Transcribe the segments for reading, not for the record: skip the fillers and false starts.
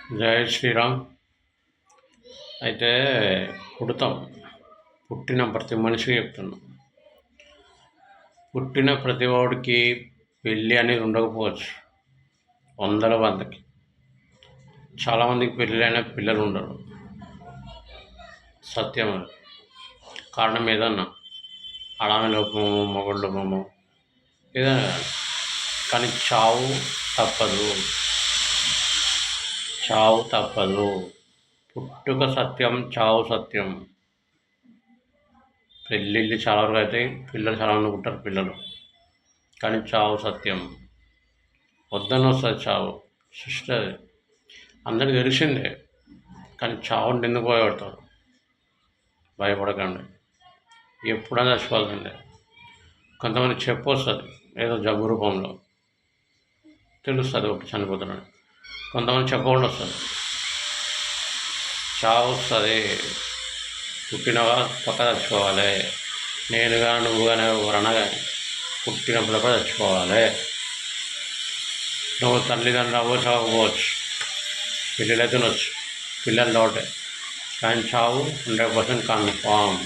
జై శ్రీరామ్. అయితే పుడతాం, పుట్టిన ప్రతి మనిషికి చెప్తున్నాం, పుట్టిన ప్రతి వాడికి పెళ్ళి అనేది ఉండకపోవచ్చు. వందకి చాలామందికి పెళ్ళైన పిల్లలు ఉండరు. సత్యం అది. కారణం ఏదన్నా ఆడమే లోపము, మొగడు లోపము, ఏదైనా కానీ చావు తప్పదు. చావు తప్పదు. పుట్టుక సత్యం, చావు సత్యం. పెళ్ళిళ్ళు చాలా వరకు అవుతాయి, పిల్లలు చాలా అనుకుంటారు పిల్లలు, కానీ చావు సత్యం. వద్దని వస్తుంది చావు, సృష్టి అది అందరికి తెలిసిందే. కానీ చావుని ఎందుకు భయపడతారు? భయపడకండి, ఎప్పుడైనా చచ్చిపోవాల్సిందే. కొంతమంది చెప్పు వస్తుంది, ఏదో జబ్బు రూపంలో తెలుస్తుంది ఒకటి చనిపోతున్నాడు. కొంతమంది చెప్పకుండా వస్తుంది, చావు వస్తుంది. పుట్టినవా పక్క చచ్చిపోవాలి. నేనుగా నువ్వుగానే ఎవరన్నా కానీ పుట్టినప్పుడు కూడా చచ్చిపోవాలి. నువ్వు తల్లిదండ్రులు అవ్వచ్చు, అవ్వకపోవచ్చు, పిల్లలు తినొచ్చు, పిల్లలు డౌటే, కానీ చావు 100% కన్ఫామ్.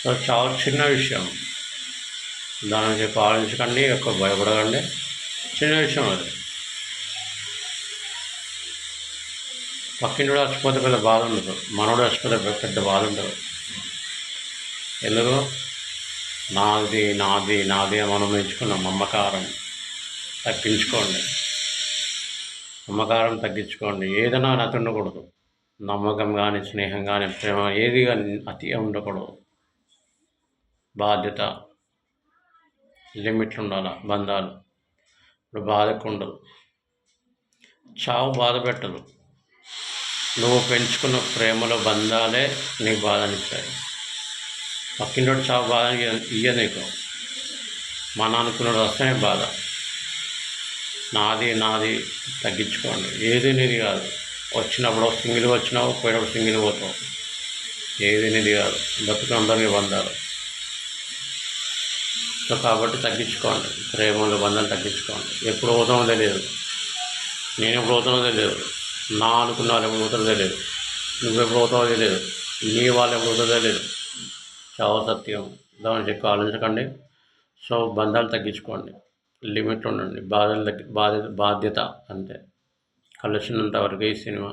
సో చావు చిన్న విషయం, దాని చెప్పి ఆలోచించకండి, ఎక్కువ భయపడకండి. చిన్న విషయం అది. పక్కింటి చచ్చిపోతే పెద్ద బాధ ఉండదు, మనోడు చచ్చిపోతే పెద్ద బాధ ఉండదు. ఎందుకు? నాది నాది నాది మనం ఎంచుకున్నాం. మమకారం తగ్గించుకోండి, మమకారం తగ్గించుకోండి. ఏదైనా అతి ఉండకూడదు. నమ్మకం కానీ, స్నేహం కానీ, ప్రేమ ఏది కానీ అతి ఉండకూడదు. బాధ్యత, లిమిట్లు ఉండాలి. బంధాలు ఇప్పుడు బాధకు ఉండదు. చావు బాధ పెట్టదు. నువ్వు పెంచుకున్న ప్రేమలో బంధాలే నీకు బాధనిస్తాయి. పక్కింటి చావు బాధ ఇయ్య నీకు. మన అనుకున్నాడు వస్తేనే బాధ. నాది నాది తగ్గించుకోండి. ఏది నీది కాదు. వచ్చినప్పుడు సింగిల్ వచ్చినావు, పోయినప్పుడు సింగిల్ పోతావు. ఏది నీది కాదు. బతుకందరికీ బంధాలు. సో కాబట్టి తగ్గించుకోండి, ప్రేమలో బంధాలు తగ్గించుకోండి. ఎప్పుడు పోతామో తెలియదు, నేను ఎప్పుడు పోతానో తెలియదు, నా అనుకున్న వాళ్ళు ఎప్పుడు పోతారో తెలియదు, నువ్వెప్పుడు పోతావో తెలియదు, నీ వాళ్ళు ఎప్పుడు పోతారో తెలియదు. చావు సత్యం, దాని చెప్పి ఆలోచించకండి. సో బంధాలు తగ్గించుకోండి, లిమిట్ ఉండండి. బాధ్యత అంతే. కలిసినంత వరకు ఈ సినిమా.